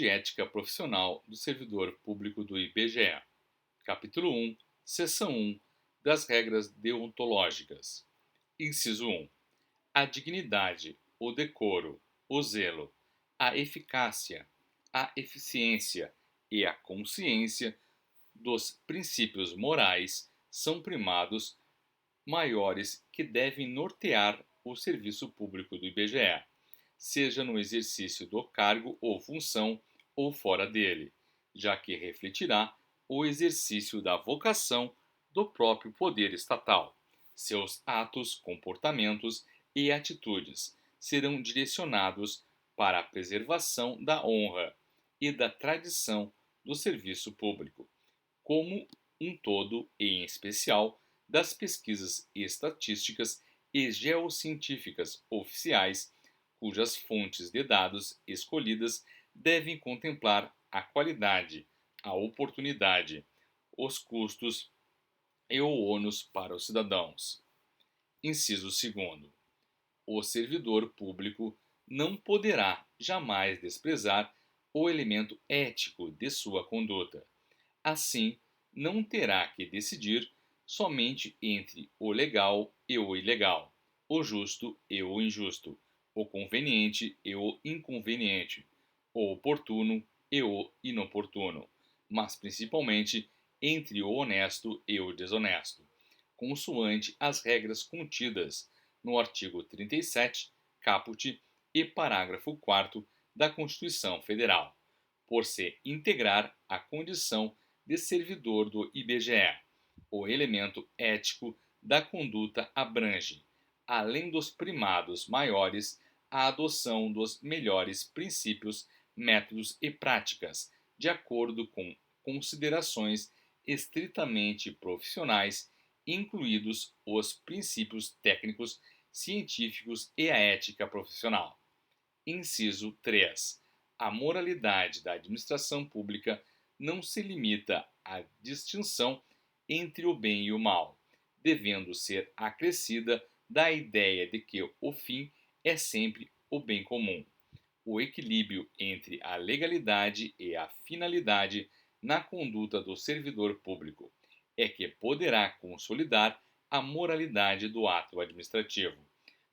de ética profissional do servidor público do IBGE. Capítulo 1, Seção 1 das regras deontológicas. Inciso 1. A dignidade, o decoro, o zelo, a eficácia, a eficiência e a consciência dos princípios morais são primados maiores que devem nortear o serviço público do IBGE, seja no exercício do cargo ou função ou fora dele, já que refletirá o exercício da vocação do próprio poder estatal. Seus atos, comportamentos e atitudes serão direcionados para a preservação da honra e da tradição do serviço público, como um todo e em especial das pesquisas estatísticas e geocientíficas oficiais, cujas fontes de dados escolhidas devem contemplar a qualidade, a oportunidade, os custos e o ônus para os cidadãos. Inciso 2. O servidor público não poderá jamais desprezar o elemento ético de sua conduta. Assim, não terá que decidir somente entre o legal e o ilegal, o justo e o injusto, o conveniente e o inconveniente, o oportuno e o inoportuno, mas principalmente entre o honesto e o desonesto, consoante as regras contidas no artigo 37, caput e parágrafo 4º da Constituição Federal, por se integrar a condição de servidor do IBGE. O elemento ético da conduta abrange, além dos primados maiores, a adoção dos melhores princípios, métodos e práticas, de acordo com considerações estritamente profissionais, incluídos os princípios técnicos, científicos e a ética profissional. Inciso 3. A moralidade da administração pública não se limita à distinção entre o bem e o mal, devendo ser acrescida da ideia de que o fim é sempre o bem comum. O equilíbrio entre a legalidade e a finalidade na conduta do servidor público é que poderá consolidar a moralidade do ato administrativo,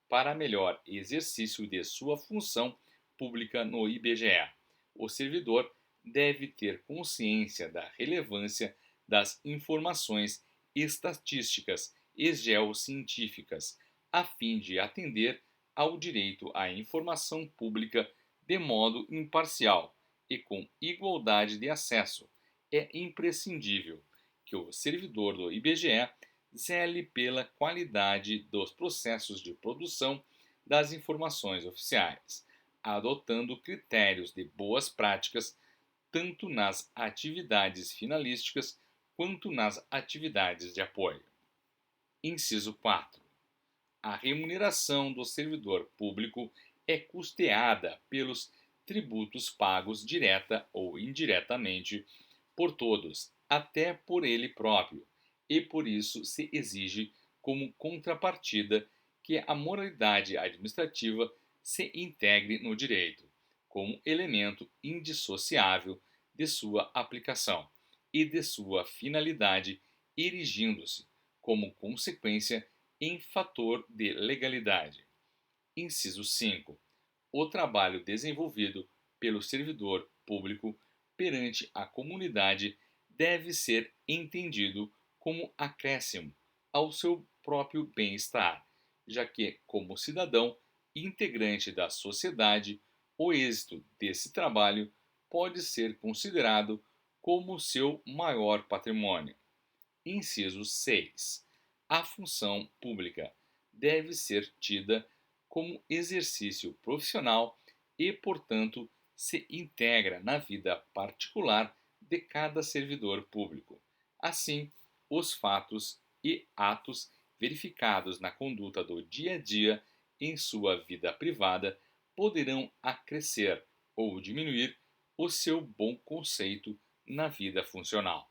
para melhor exercício de sua função pública no IBGE. O servidor deve ter consciência da relevância das informações estatísticas e geocientíficas, a fim de atender ao direito à informação pública de modo imparcial e com igualdade de acesso. É imprescindível que o servidor do IBGE zele pela qualidade dos processos de produção das informações oficiais, adotando critérios de boas práticas tanto nas atividades finalísticas quanto nas atividades de apoio. Inciso 4. A remuneração do servidor público é custeada pelos tributos pagos direta ou indiretamente por todos, até por ele próprio, e por isso se exige como contrapartida que a moralidade administrativa se integre no direito, como elemento indissociável de sua aplicação e de sua finalidade, erigindo-se, como consequência, em fator de legalidade. Inciso 5. O trabalho desenvolvido pelo servidor público perante a comunidade deve ser entendido como acréscimo ao seu próprio bem-estar, já que, como cidadão integrante da sociedade, o êxito desse trabalho pode ser considerado como seu maior patrimônio. Inciso 6. A função pública deve ser tida como exercício profissional e, portanto, se integra na vida particular de cada servidor público. Assim, os fatos e atos verificados na conduta do dia a dia em sua vida privada poderão acrescer ou diminuir o seu bom conceito na vida funcional.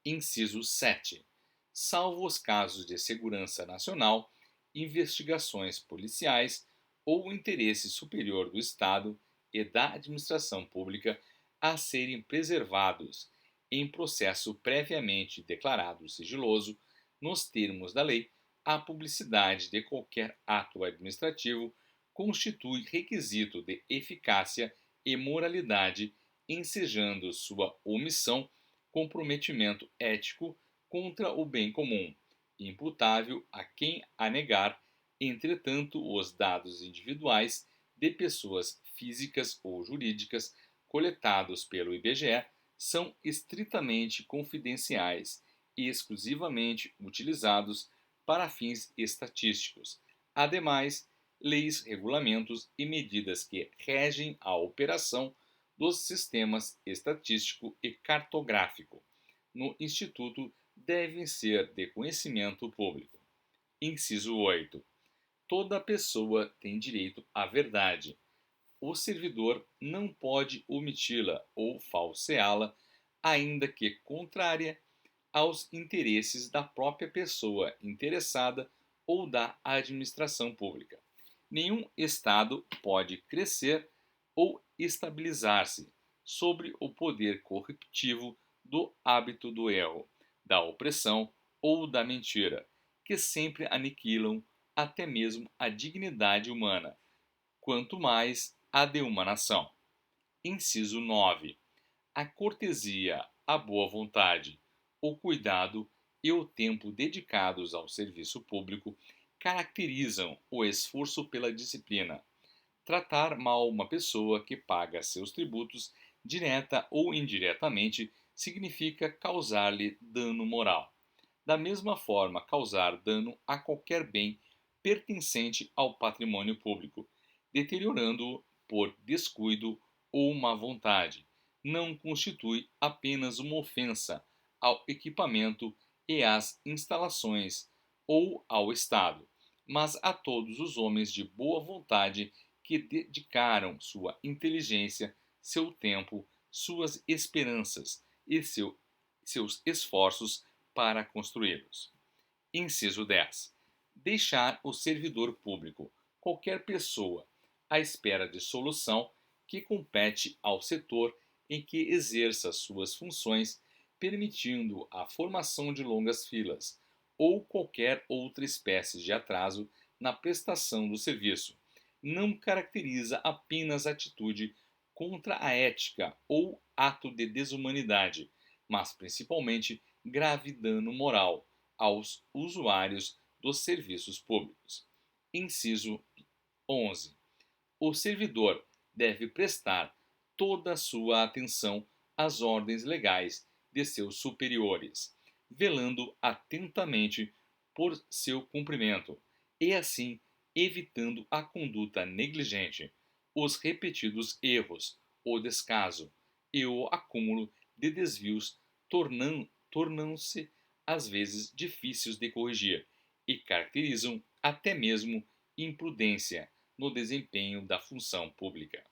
Inciso 7. Salvo os casos de segurança nacional, investigações policiais ou interesse superior do Estado, e da administração pública a serem preservados em processo previamente declarado sigiloso, nos termos da lei. A publicidade de qualquer ato administrativo constitui requisito de eficácia e moralidade, ensejando sua omissão comprometimento ético contra o bem comum, imputável a quem a negar. Entretanto, os dados individuais de pessoas físicas ou jurídicas coletados pelo IBGE são estritamente confidenciais e exclusivamente utilizados para fins estatísticos. Ademais, leis, regulamentos e medidas que regem a operação dos sistemas estatístico e cartográfico no Instituto devem ser de conhecimento público. Inciso 8. Toda pessoa tem direito à verdade. O servidor não pode omiti-la ou falseá-la, ainda que contrária aos interesses da própria pessoa interessada ou da administração pública. Nenhum Estado pode crescer ou estabilizar-se sobre o poder corruptivo do hábito do erro, da opressão ou da mentira, que sempre aniquilam até mesmo a dignidade humana, quanto mais a de uma nação. Inciso 9. A cortesia, a boa vontade, o cuidado e o tempo dedicados ao serviço público caracterizam o esforço pela disciplina. Tratar mal uma pessoa que paga seus tributos, direta ou indiretamente, significa causar-lhe dano moral. Da mesma forma, causar dano a qualquer bem pertencente ao patrimônio público, deteriorando-o por descuido ou má vontade, não constitui apenas uma ofensa ao equipamento e às instalações ou ao Estado, mas a todos os homens de boa vontade que dedicaram sua inteligência, seu tempo, suas esperanças e seus esforços para construí-los. Inciso 10. Deixar o servidor público, qualquer pessoa, à espera de solução que compete ao setor em que exerça suas funções, permitindo a formação de longas filas ou qualquer outra espécie de atraso na prestação do serviço, não caracteriza apenas atitude contra a ética ou ato de desumanidade, mas principalmente grave dano moral aos usuários dos serviços públicos. Inciso 11. O servidor deve prestar toda a sua atenção às ordens legais de seus superiores, velando atentamente por seu cumprimento e assim evitando a conduta negligente, os repetidos erros, o descaso e o acúmulo de desvios, tornam-se às vezes difíceis de corrigir e caracterizam até mesmo imprudência no desempenho da função pública.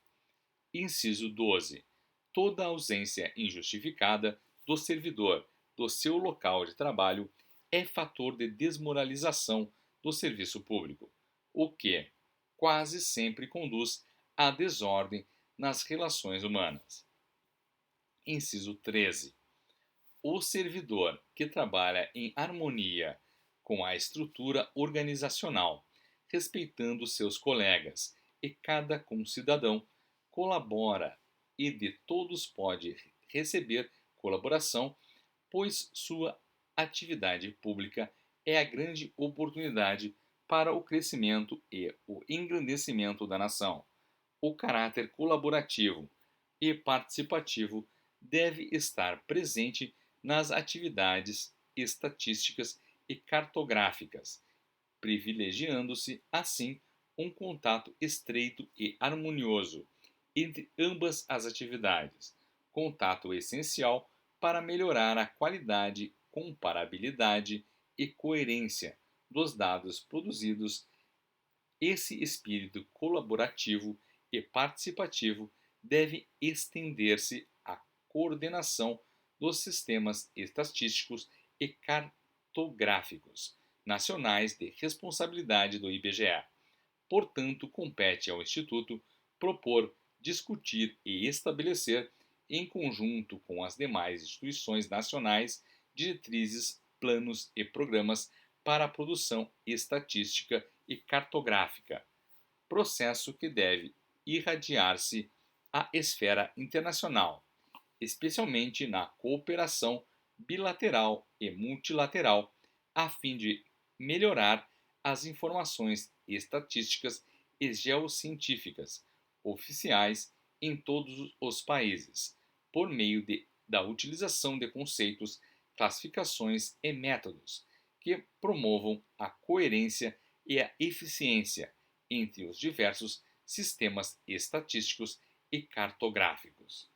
Inciso 12. Toda ausência injustificada do servidor do seu local de trabalho é fator de desmoralização do serviço público, o que quase sempre conduz à desordem nas relações humanas. Inciso 13. O servidor que trabalha em harmonia com a estrutura organizacional, respeitando seus colegas e cada concidadão, colabora e de todos pode receber colaboração, pois sua atividade pública é a grande oportunidade para o crescimento e o engrandecimento da nação. O caráter colaborativo e participativo deve estar presente nas atividades estatísticas e cartográficas, privilegiando-se, assim, um contato estreito e harmonioso entre ambas as atividades, contato essencial para melhorar a qualidade, comparabilidade e coerência dos dados produzidos. Esse espírito colaborativo e participativo deve estender-se à coordenação dos sistemas estatísticos e cartográficos nacionais de responsabilidade do IBGE. Portanto, compete ao Instituto propor discutir e estabelecer, em conjunto com as demais instituições nacionais, diretrizes, planos e programas para a produção estatística e cartográfica, processo que deve irradiar-se à esfera internacional, especialmente na cooperação bilateral e multilateral, a fim de melhorar as informações estatísticas e geocientíficas oficiais em todos os países, por meio da utilização de conceitos, classificações e métodos que promovam a coerência e a eficiência entre os diversos sistemas estatísticos e cartográficos.